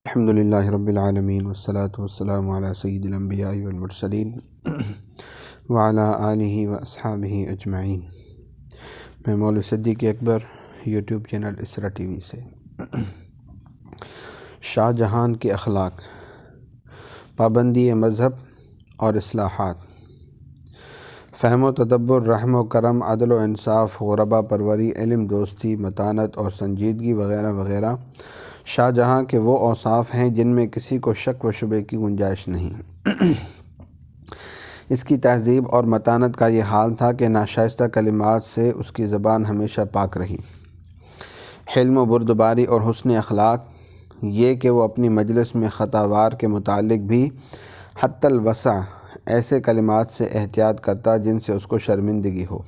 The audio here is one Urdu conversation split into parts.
الحمد للہ رب العالمین والصلاة والسلام علی سید الانبیاء والمرسلین وعلی آلہ واصحابہ اجمعین۔ میں مولوی صدیق اکبر، یوٹیوب چینل اسرا ٹی وی سے۔ شاہ جہان کے اخلاق، پابندی مذہب اور اصلاحات، فہم و تدبر، رحم و کرم، عدل و انصاف، غربا پروری، علم، دوستی، متانت اور سنجیدگی وغیرہ وغیرہ شاہ جہاں کے وہ اوصاف ہیں جن میں کسی کو شک و شبے کی گنجائش نہیں۔ اس کی تہذیب اور متانت کا یہ حال تھا کہ ناشائستہ کلمات سے اس کی زبان ہمیشہ پاک رہی۔ حلم و بردباری اور حسن اخلاق، یہ کہ وہ اپنی مجلس میں خطاوار کے متعلق بھی حتی الوسع ایسے کلمات سے احتیاط کرتا جن سے اس کو شرمندگی ہو۔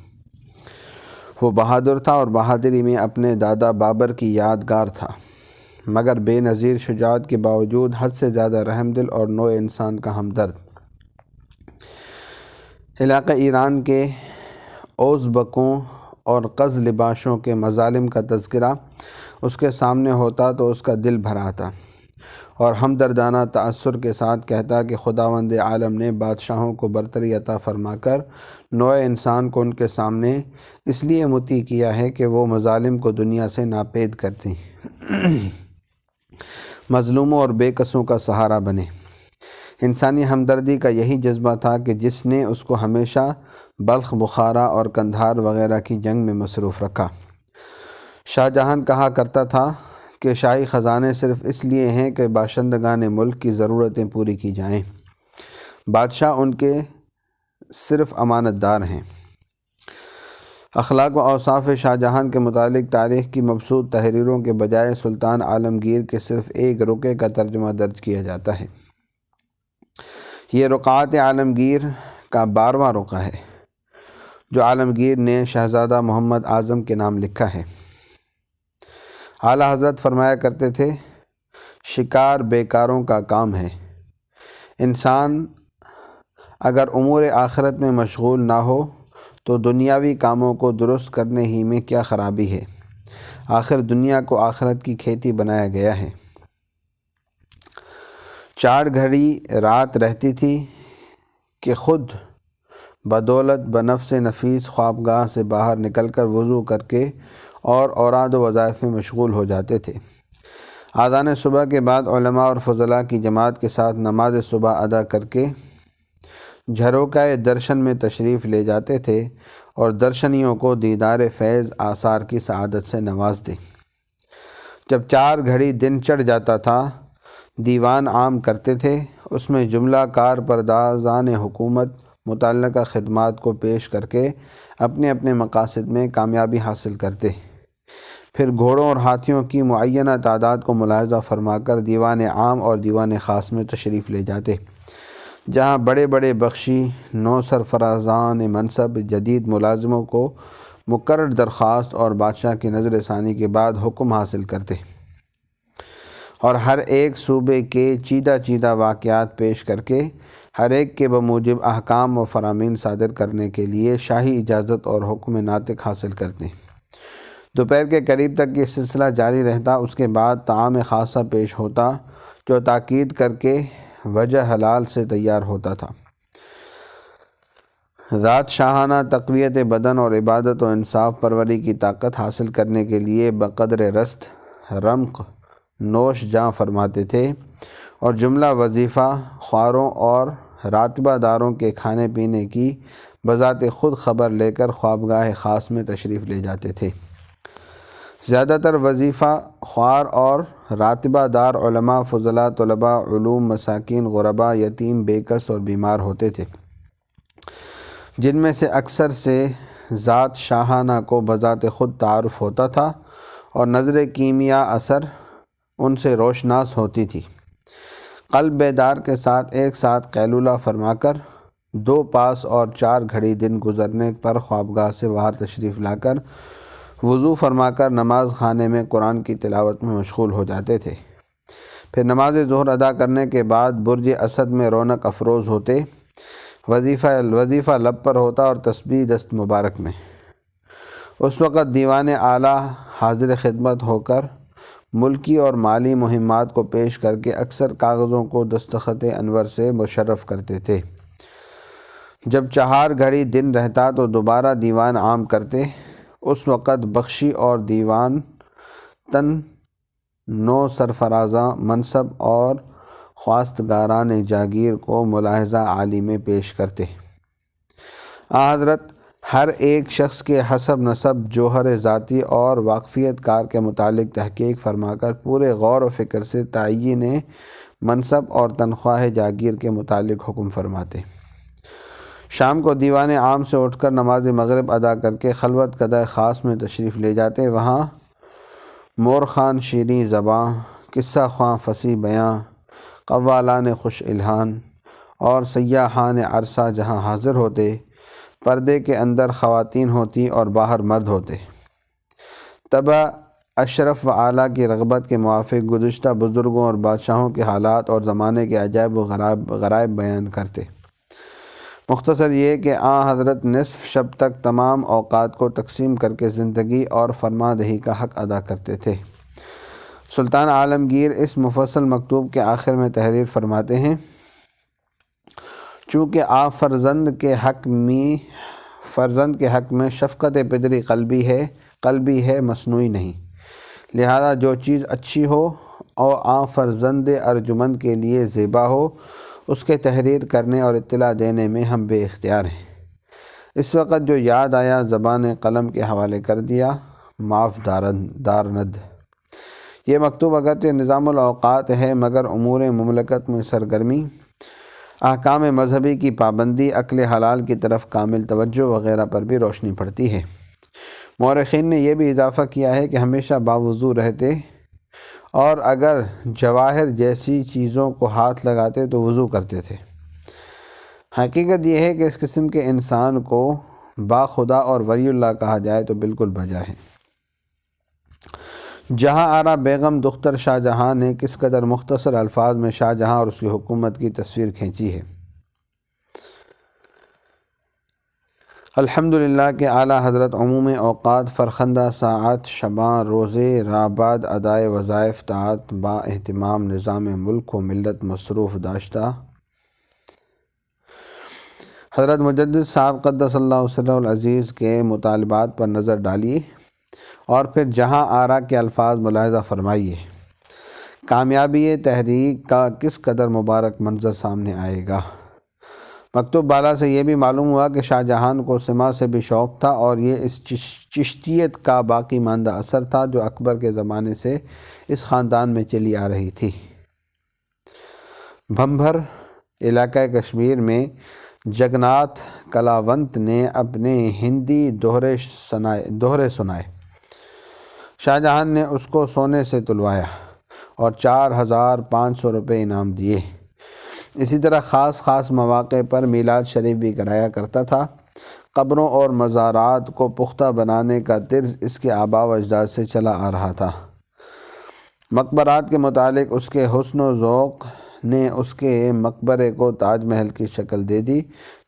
وہ بہادر تھا اور بہادری میں اپنے دادا بابر کی یادگار تھا، مگر بے نظیر شجاعت کے باوجود حد سے زیادہ رحم دل اور نوع انسان کا ہمدرد۔ علاقہ ایران کے اوزبکوں اور قز لباشوں کے مظالم کا تذکرہ اس کے سامنے ہوتا تو اس کا دل بھر آتا اور ہمدردانہ تأثر کے ساتھ کہتا کہ خداوند عالم نے بادشاہوں کو برتری عطا فرما کر نوع انسان کو ان کے سامنے اس لیے مطیع کیا ہے کہ وہ مظالم کو دنیا سے ناپید کرتے مظلوموں اور بے کسوں کا سہارا بنے۔ انسانی ہمدردی کا یہی جذبہ تھا کہ جس نے اس کو ہمیشہ بلخ، بخارا اور قندھار وغیرہ کی جنگ میں مصروف رکھا۔ شاہ جہان کہا کرتا تھا کہ شاہی خزانے صرف اس لیے ہیں کہ باشندگان ملک کی ضرورتیں پوری کی جائیں، بادشاہ ان کے صرف امانت دار ہیں۔ اخلاق و اوصاف شاہ جہان کے متعلق تاریخ کی مبسوط تحریروں کے بجائے سلطان عالمگیر کے صرف ایک رقعے کا ترجمہ درج کیا جاتا ہے۔ یہ رقعات عالمگیر کا 12واں رقعہ ہے جو عالمگیر نے شہزادہ محمد اعظم کے نام لکھا ہے۔ اعلیٰ حضرت فرمایا کرتے تھے، شکار بیکاروں کا کام ہے۔ انسان اگر امور آخرت میں مشغول نہ ہو تو دنیاوی کاموں کو درست کرنے ہی میں کیا خرابی ہے؟ آخر دنیا کو آخرت کی کھیتی بنایا گیا ہے۔ 4 گھڑی رات رہتی تھی کہ خود بدولت بنفس نفیس خوابگاہ سے باہر نکل کر وضو کر کے اور اوراد و وظائف میں مشغول ہو جاتے تھے۔ اذان صبح کے بعد علماء اور فضلاء کی جماعت کے ساتھ نماز صبح ادا کر کے جھروکۂ درشن میں تشریف لے جاتے تھے اور درشنیوں کو دیدار فیض آثار کی سعادت سے نوازتے۔ جب 4 گھڑی دن چڑھ جاتا تھا، دیوان عام کرتے تھے، اس میں جملہ کار پردازان حکومت متعلقہ خدمات کو پیش کر کے اپنے اپنے مقاصد میں کامیابی حاصل کرتے۔ پھر گھوڑوں اور ہاتھیوں کی معینہ تعداد کو ملاحظہ فرما کر دیوان عام اور دیوان خاص میں تشریف لے جاتے، جہاں بڑے بڑے بخشی نو سرفرازان منصب جدید ملازموں کو مقرر درخواست اور بادشاہ کی نظر ثانی کے بعد حکم حاصل کرتے اور ہر ایک صوبے کے چیدہ چیدہ واقعات پیش کر کے ہر ایک کے بموجب احکام و فرامین صادر کرنے کے لیے شاہی اجازت اور حکم ناطق حاصل کرتے۔ دوپہر کے قریب تک یہ سلسلہ جاری رہتا، اس کے بعد طعام خاصہ پیش ہوتا جو تاکید کر کے وجہ حلال سے تیار ہوتا تھا۔ ذات شاہانہ تقویت بدن اور عبادت و انصاف پروری کی طاقت حاصل کرنے کے لیے بقدر رست رمق نوش جاں فرماتے تھے اور جملہ وظیفہ خواروں اور راتبہ داروں کے کھانے پینے کی بذات خود خبر لے کر خوابگاہ خاص میں تشریف لے جاتے تھے۔ زیادہ تر وظیفہ خوار اور راتبہ دار علماء، فضلاء، طلباء، علوم، مساکین، غرباء، یتیم، بے کس اور بیمار ہوتے تھے، جن میں سے اکثر سے ذات شاہانہ کو بذات خود تعارف ہوتا تھا اور نظر کیمیا اثر ان سے روشناس ہوتی تھی۔ قلب بیدار کے ساتھ ایک ساتھ قیلولہ فرما کر 2 پاس اور 4 گھڑی دن گزرنے پر خوابگاہ سے باہر تشریف لا کر وضو فرما کر نماز خانے میں قرآن کی تلاوت میں مشغول ہو جاتے تھے۔ پھر نماز ظہر ادا کرنے کے بعد برج اسد میں رونق افروز ہوتے، وظیفہ لب پر ہوتا اور تسبیح دست مبارک میں۔ اس وقت دیوان اعلیٰ حاضر خدمت ہو کر ملکی اور مالی مہمات کو پیش کر کے اکثر کاغذوں کو دستخط انور سے مشرف کرتے تھے۔ جب 4 گھڑی دن رہتا تو دوبارہ دیوان عام کرتے۔ اس وقت بخشی اور دیوان تن نو سرفرازاں منصب اور خواستگاران جاگیر کو ملاحظہ عالی میں پیش کرتے۔ حضرت ہر ایک شخص کے حسب نسب، جوہر ذاتی اور واقفیت کار کے متعلق تحقیق فرما کر پورے غور و فکر سے تعیین منصب اور تنخواہ جاگیر کے متعلق حکم فرماتے۔ شام کو دیوان عام سے اٹھ کر نماز مغرب ادا کر کے خلوت قدح خاص میں تشریف لے جاتے۔ وہاں مورخان شیریں زباں، قصہ خواں فصیح بیاں، قوالان خوش الحان اور سیاحان عرصہ جہاں حاضر ہوتے، پردے کے اندر خواتین ہوتی اور باہر مرد ہوتے۔ طبع اشرف و اعلیٰ کی رغبت کے موافق گزشتہ بزرگوں اور بادشاہوں کے حالات اور زمانے کے عجائب و غرائب بیان کرتے۔ مختصر یہ کہ حضرت نصف شب تک تمام اوقات کو تقسیم کر کے زندگی اور فرماندہی کا حق ادا کرتے تھے۔ سلطان عالمگیر اس مفصل مکتوب کے آخر میں تحریر فرماتے ہیں: چونکہ آپ فرزند کے حق میں شفقت پدری قلبی ہے مصنوعی نہیں، لہذا جو چیز اچھی ہو اور آپ فرزند ارجمند کے لیے زیبا ہو، اس کے تحریر کرنے اور اطلاع دینے میں ہم بے اختیار ہیں۔ اس وقت جو یاد آیا زبان قلم کے حوالے کر دیا، معاف دارند۔ یہ مکتوب اگرچہ نظام الاوقات ہے، مگر امور مملکت میں سرگرمی، احکام مذہبی کی پابندی، عقل حلال کی طرف کامل توجہ وغیرہ پر بھی روشنی پڑتی ہے۔ مورخین نے یہ بھی اضافہ کیا ہے کہ ہمیشہ باوضو رہتے اور اگر جواہر جیسی چیزوں کو ہاتھ لگاتے تو وضو کرتے تھے۔ حقیقت یہ ہے کہ اس قسم کے انسان کو با خدا اور ولی اللہ کہا جائے تو بالکل بجا ہے۔ جہاں آرا بیگم دختر شاہ جہاں نے کس قدر مختصر الفاظ میں شاہ جہاں اور اس کی حکومت کی تصویر کھینچی ہے۔ الحمدللہ کہ اعلیٰ حضرت عموم اوقات، فرخندہ ساعات، شباں، روزے، رابعد ادائے وظائف طاعت با اہتمام نظام ملک و ملت مصروف داشتہ۔ حضرت مجدد صاحب قدس اللہ سرہ العزیز کے مطالبات پر نظر ڈالیے اور پھر جہاں آرا کے الفاظ ملاحظہ فرمائیے۔ کامیابی تحریک کا کس قدر مبارک منظر سامنے آئے گا۔ مکتوب بالا سے یہ بھی معلوم ہوا کہ شاہ جہان کو سما سے بھی شوق تھا اور یہ اس چشتیت کا باقی ماندہ اثر تھا جو اکبر کے زمانے سے اس خاندان میں چلی آ رہی تھی۔ بھمبھر علاقہ کشمیر میں جگناتھ کلاونت نے اپنے ہندی دوہرے سنائے۔ شاہ جہان نے اس کو سونے سے تلوایا اور 4500 روپے انعام دیے۔ اسی طرح خاص مواقع پر میلاد شریف بھی کرایا کرتا تھا۔ قبروں اور مزارات کو پختہ بنانے کا طرز اس کے آباء و اجداد سے چلا آ رہا تھا۔ مقبرات کے متعلق اس کے حسن و ذوق نے اس کے مقبرے کو تاج محل کی شکل دے دی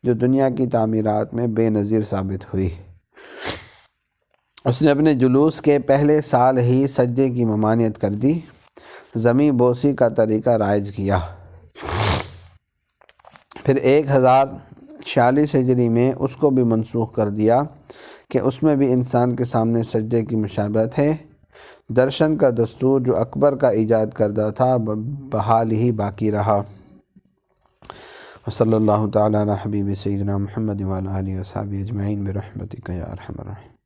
جو دنیا کی تعمیرات میں بے نظیر ثابت ہوئی۔ اس نے اپنے جلوس کے پہلے سال ہی سجدے کی ممانعت کر دی، زمیں بوسی کا طریقہ رائج کیا۔ پھر 1046 ہجری میں اس کو بھی منسوخ کر دیا کہ اس میں بھی انسان کے سامنے سجدے کی مشابہت ہے۔ درشن کا دستور جو اکبر کا ایجاد کردہ تھا بحال ہی باقی رہا۔ وصلی اللہ تعالی علی حبیب سیدنا محمد وعلی آلہ وصحبہ اجمعین برحمتک یا ارحم الراحمین۔